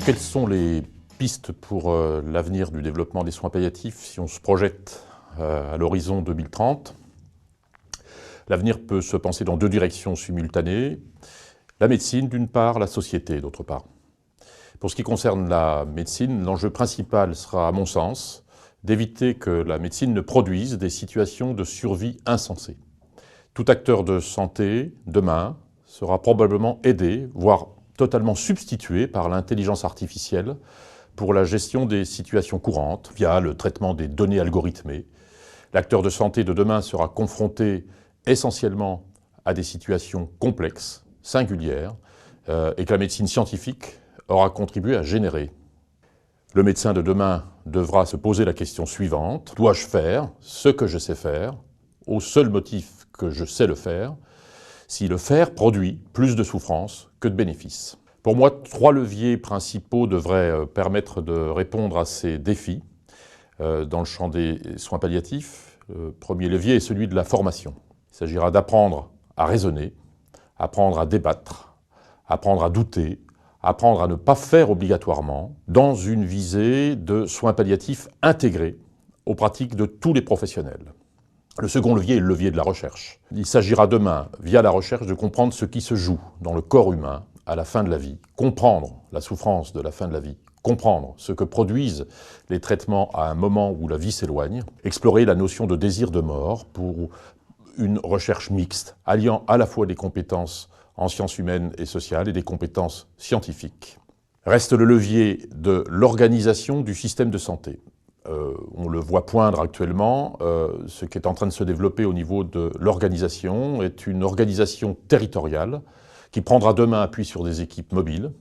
quelles sont les pistes pour l'avenir du développement des soins palliatifs si on se projette à l'horizon 2030? L'avenir peut se penser dans deux directions simultanées. La médecine d'une part, la société d'autre part. Pour ce qui concerne la médecine, l'enjeu principal sera, à mon sens, d'éviter que la médecine ne produise des situations de survie insensées. Tout acteur de santé, demain, sera probablement aidé, voire totalement substitué par l'intelligence artificielle pour la gestion des situations courantes, via le traitement des données algorithmées. L'acteur de santé de demain sera confronté essentiellement à des situations complexes, singulières, et que la médecine scientifique aura contribué à générer. Le médecin de demain devra se poser la question suivante: dois-je faire ce que je sais faire, au seul motif que je sais le faire, si le faire produit plus de souffrance que de bénéfices? Pour moi, trois leviers principaux devraient permettre de répondre à ces défis dans le champ des soins palliatifs. Le premier levier est celui de la formation. Il s'agira d'apprendre à raisonner, apprendre à débattre, apprendre à douter, apprendre à ne pas faire obligatoirement, dans une visée de soins palliatifs intégrés aux pratiques de tous les professionnels. Le second levier est le levier de la recherche. Il s'agira demain, via la recherche, de comprendre ce qui se joue dans le corps humain à la fin de la vie, comprendre la souffrance de la fin de la vie, comprendre ce que produisent les traitements à un moment où la vie s'éloigne, explorer la notion de désir de mort pour une recherche mixte, alliant à la fois des compétences en sciences humaines et sociales et des compétences scientifiques. Reste le levier de l'organisation du système de santé. On le voit poindre actuellement, ce qui est en train de se développer au niveau de l'organisation est une organisation territoriale qui prendra demain appui sur des équipes mobiles,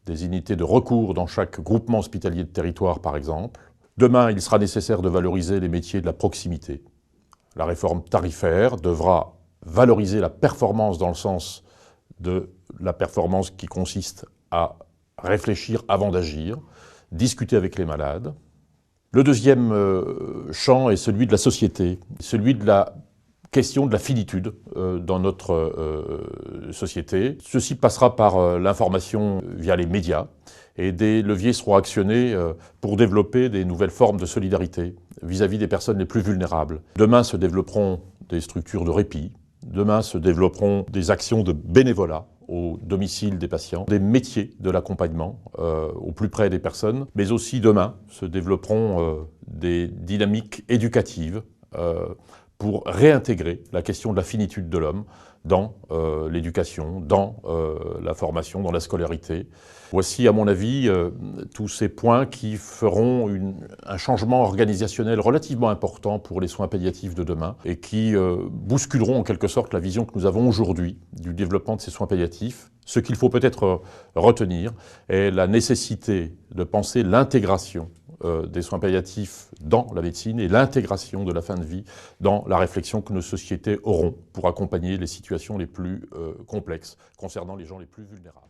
des unités de recours dans chaque groupement hospitalier de territoire par exemple. Demain, il sera nécessaire de valoriser les métiers de la proximité. La réforme tarifaire devra valoriser la performance dans le sens de la performance qui consiste à réfléchir avant d'agir, discuter avec les malades. Le deuxième champ est celui de la société, celui de la question de la finitude dans notre société. Ceci passera par l'information via les médias et des leviers seront actionnés pour développer des nouvelles formes de solidarité vis-à-vis des personnes les plus vulnérables. Demain se développeront des structures de répit, demain se développeront des actions de bénévolat au domicile des patients, des métiers de l'accompagnement au plus près des personnes, mais aussi demain se développeront des dynamiques éducatives pour réintégrer la question de la finitude de l'homme dans l'éducation, dans la formation, dans la scolarité. Voici, à mon avis, tous ces points qui feront un changement organisationnel relativement important pour les soins palliatifs de demain et qui bousculeront en quelque sorte la vision que nous avons aujourd'hui du développement de ces soins palliatifs. Ce qu'il faut peut-être retenir est la nécessité de penser l'intégration des soins palliatifs dans la médecine et l'intégration de la fin de vie dans la réflexion que nos sociétés auront pour accompagner les situations les plus complexes concernant les gens les plus vulnérables.